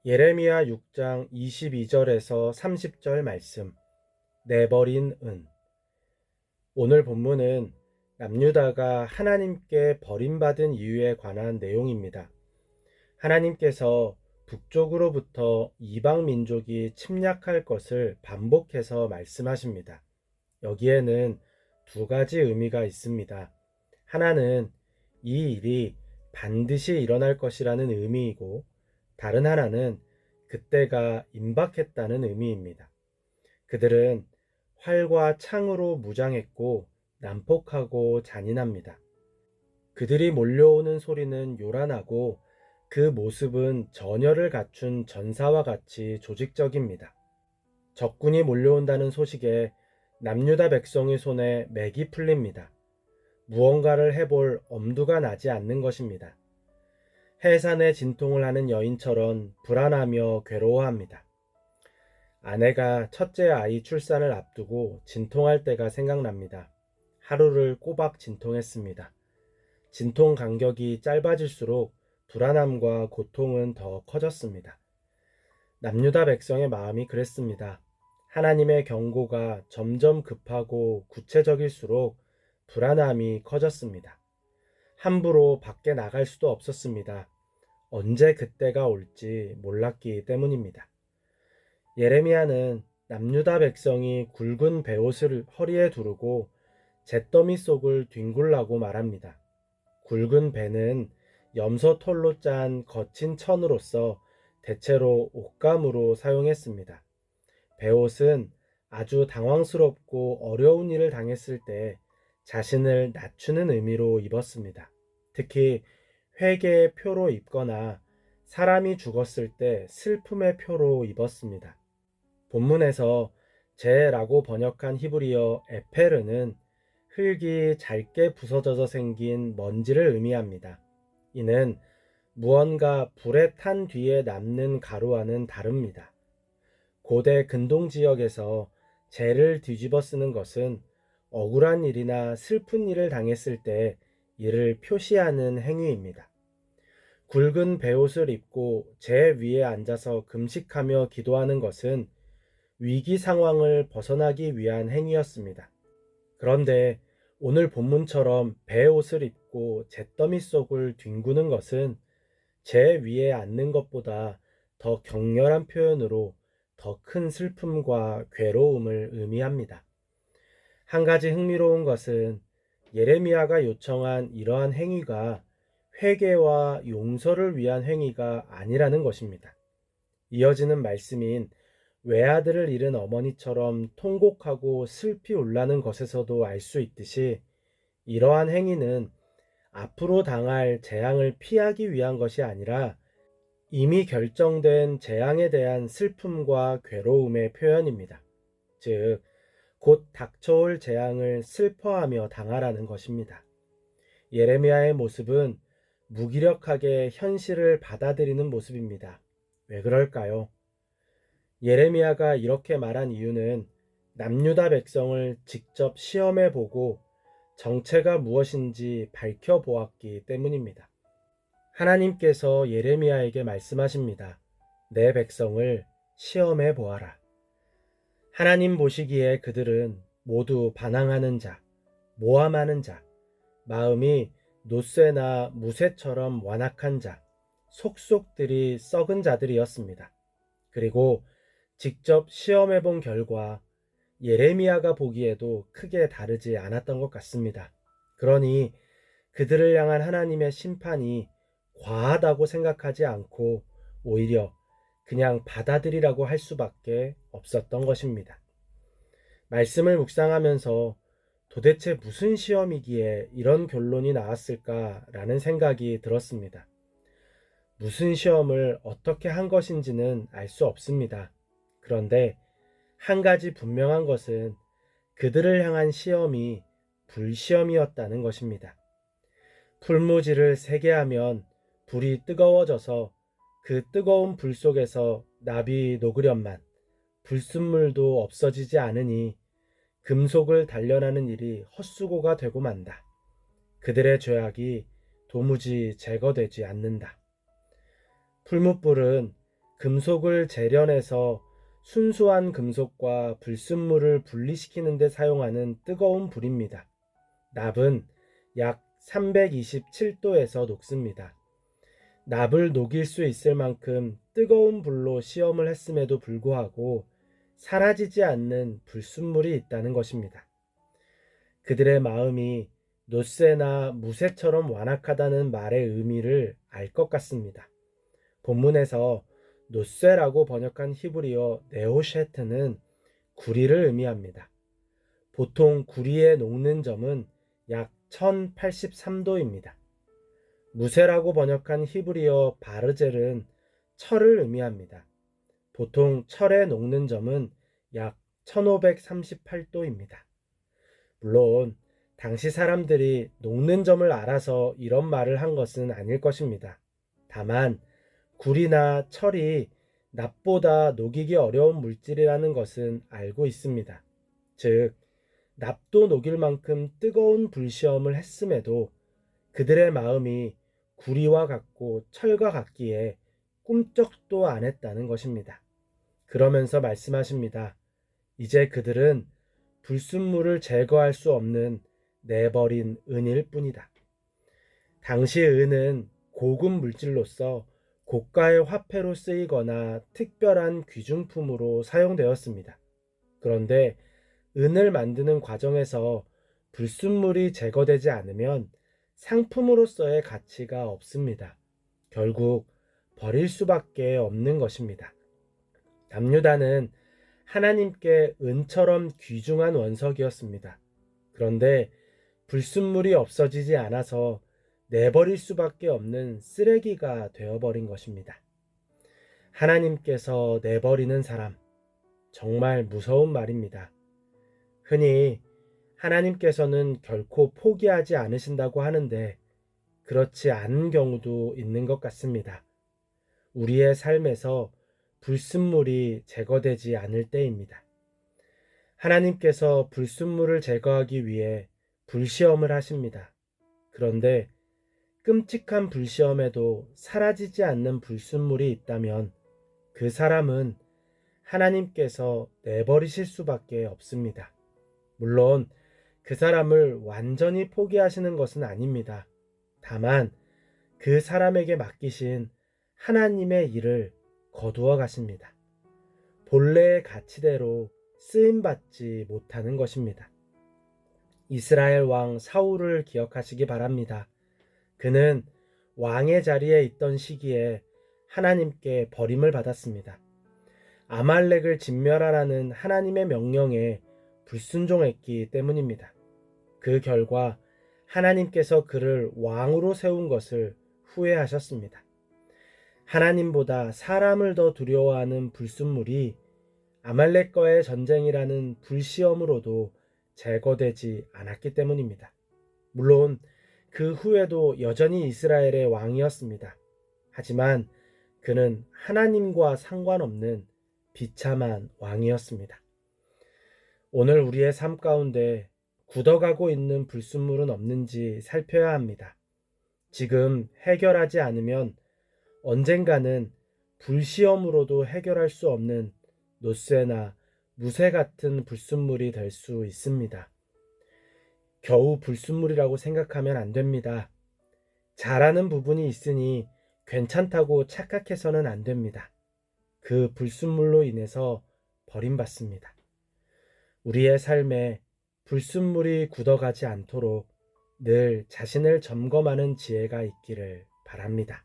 예레미야 6장 22절에서 30절 말씀. 내버린 은. 오늘 본문은 남유다가 하나님께 버림받은 이유에 관한 내용입니다. 하나님께서 북쪽으로부터 이방 민족이 침략할 것을 반복해서 말씀하십니다. 여기에는 두 가지 의미가 있습니다. 하나는 이 일이 반드시 일어날 것이라는 의미이고, 다른 하나는 그때가 임박했다는 의미입니다. 그들은 활과 창으로 무장했고 난폭하고 잔인합니다. 그들이 몰려오는 소리는 요란하고 그 모습은 전열을 갖춘 전사와 같이 조직적입니다. 적군이 몰려온다는 소식에 남유다 백성의 손에 맥이 풀립니다. 무언가를 해볼 엄두가 나지 않는 것입니다. 해산에 진통을 하는 여인처럼 불안하며 괴로워합니다. 아내가 첫째 아이 출산을 앞두고 진통할 때가 생각납니다. 하루를 꼬박 진통했습니다. 진통 간격이 짧아질수록 불안함과 고통은 더 커졌습니다. 남유다 백성의 마음이 그랬습니다. 하나님의 경고가 점점 급하고 구체적일수록 불안함이 커졌습니다. 함부로 밖에 나갈 수도 없었습니다. 언제 그때가 올지 몰랐기 때문입니다. 예레미야는 남유다 백성이 굵은 베옷을 허리에 두르고 잿더미 속을 뒹굴라고 말합니다. 굵은 배는 염소 털로 짠 거친 천으로서 대체로 옷감으로 사용했습니다. 베옷은 아주 당황스럽고 어려운 일을 당했을 때 자신을 낮추는 의미로 입었습니다. 특히 회개의 표로 입거나 사람이 죽었을 때 슬픔의 표로 입었습니다. 본문에서 제라고 번역한 히브리어 에페르는 흙이 잘게 부서져서 생긴 먼지를 의미합니다. 이는 무언가 불에 탄 뒤에 남는 가루와는 다릅니다. 고대 근동 지역에서 재를 뒤집어 쓰는 것은 억울한 일이나 슬픈 일을 당했을 때 이를 표시하는 행위입니다. 굵은 베옷을 입고 재 위에 앉아서 금식하며 기도하는 것은 위기 상황을 벗어나기 위한 행위였습니다. 그런데 오늘 본문처럼 베옷을 입고 잿더미 속을 뒹구는 것은 재 위에 앉는 것보다 더 격렬한 표현으로 더 큰 슬픔과 괴로움을 의미합니다. 한 가지 흥미로운 것은 예레미야가 요청한 이러한 행위가 회개와 용서를 위한 행위가 아니라는 것입니다. 이어지는 말씀인 외아들을 잃은 어머니처럼 통곡하고 슬피 울라는 것에서도 알 수 있듯이 이러한 행위는 앞으로 당할 재앙을 피하기 위한 것이 아니라 이미 결정된 재앙에 대한 슬픔과 괴로움의 표현입니다. 즉, 곧 닥쳐올 재앙을 슬퍼하며 당하라는 것입니다. 예레미야의 모습은 무기력하게 현실을 받아들이는 모습입니다. 왜 그럴까요? 예레미야가 이렇게 말한 이유는 남유다 백성을 직접 시험해 보고 정체가 무엇인지 밝혀보았기 때문입니다. 하나님께서 예레미야에게 말씀하십니다. 내 백성을 시험해 보아라. 하나님 보시기에 그들은 모두 반항하는 자, 모함하는 자, 마음이 놋쇠나 무쇠처럼 완악한 자, 속속들이 썩은 자들이었습니다. 그리고 직접 시험해 본 결과 예레미야가 보기에도 크게 다르지 않았던 것 같습니다. 그러니 그들을 향한 하나님의 심판이 과하다고 생각하지 않고 오히려 그냥 받아들이라고 할 수밖에 없었던 것입니다. 말씀을 묵상하면서 도대체 무슨 시험이기에 이런 결론이 나왔을까라는 생각이 들었습니다. 무슨 시험을 어떻게 한 것인지는 알 수 없습니다. 그런데 한 가지 분명한 것은 그들을 향한 시험이 불시험이었다는 것입니다. 풀무지를 세게 하면 불이 뜨거워져서 그 뜨거운 불 속에서 납이 녹으련만 불순물도 없어지지 않으니 금속을 단련하는 일이 헛수고가 되고 만다. 그들의 죄악이 도무지 제거되지 않는다. 풀무불은 금속을 재련해서 순수한 금속과 불순물을 분리시키는 데 사용하는 뜨거운 불입니다. 납은 약 327도에서 녹습니다. 납을 녹일 수 있을 만큼 뜨거운 불로 시험을 했음에도 불구하고 사라지지 않는 불순물이 있다는 것입니다. 그들의 마음이 노쇠나 무쇠처럼 완악하다는 말의 의미를 알 것 같습니다. 본문에서 노쇠라고 번역한 히브리어 네오셰트는 구리를 의미합니다. 보통 구리의 녹는 점은 약 1083도입니다. 무쇠라고 번역한 히브리어 바르젤은 철을 의미합니다. 보통 철의 녹는 점은 약 1538도입니다. 물론 당시 사람들이 녹는 점을 알아서 이런 말을 한 것은 아닐 것입니다. 다만 구리나 철이 납보다 녹이기 어려운 물질이라는 것은 알고 있습니다. 즉, 납도 녹일 만큼 뜨거운 불시험을 했음에도 그들의 마음이 구리와 같고 철과 같기에 꿈쩍도 안 했다는 것입니다. 그러면서 말씀하십니다. 이제 그들은 불순물을 제거할 수 없는 내버린 은일 뿐이다. 당시 은은 고급 물질로서 고가의 화폐로 쓰이거나 특별한 귀중품으로 사용되었습니다. 그런데 은을 만드는 과정에서 불순물이 제거되지 않으면 상품으로서의 가치가 없습니다. 결국 버릴 수밖에 없는 것입니다. 남유다는 하나님께 은처럼 귀중한 원석이었습니다. 그런데 불순물이 없어지지 않아서 내버릴 수밖에 없는 쓰레기가 되어버린 것입니다. 하나님께서 내버리는 사람, 정말 무서운 말입니다. 흔히 하나님께서는 결코 포기하지 않으신다고 하는데 그렇지 않은 경우도 있는 것 같습니다. 우리의 삶에서 불순물이 제거되지 않을 때입니다. 하나님께서 불순물을 제거하기 위해 불시험을 하십니다. 그런데 끔찍한 불시험에도 사라지지 않는 불순물이 있다면 그 사람은 하나님께서 내버리실 수밖에 없습니다. 물론 그 사람을 완전히 포기하시는 것은 아닙니다. 다만 그 사람에게 맡기신 하나님의 일을 거두어 가십니다. 본래의 가치대로 쓰임받지 못하는 것입니다. 이스라엘 왕 사울을 기억하시기 바랍니다. 그는 왕의 자리에 있던 시기에 하나님께 버림을 받았습니다. 아말렉을 진멸하라는 하나님의 명령에 불순종했기 때문입니다. 그 결과 하나님께서 그를 왕으로 세운 것을 후회하셨습니다. 하나님보다 사람을 더 두려워하는 불순물이 아말렉과의 전쟁이라는 불시험으로도 제거되지 않았기 때문입니다. 물론 그 후에도 여전히 이스라엘의 왕이었습니다. 하지만 그는 하나님과 상관없는 비참한 왕이었습니다. 오늘 우리의 삶 가운데 굳어가고 있는 불순물은 없는지 살펴야 합니다. 지금 해결하지 않으면 언젠가는 불시험으로도 해결할 수 없는 노쇠나 무쇠 같은 불순물이 될 수 있습니다. 겨우 불순물이라고 생각하면 안 됩니다. 잘하는 부분이 있으니 괜찮다고 착각해서는 안 됩니다. 그 불순물로 인해서 버림받습니다. 우리의 삶에 불순물이 굳어가지 않도록 늘 자신을 점검하는 지혜가 있기를 바랍니다.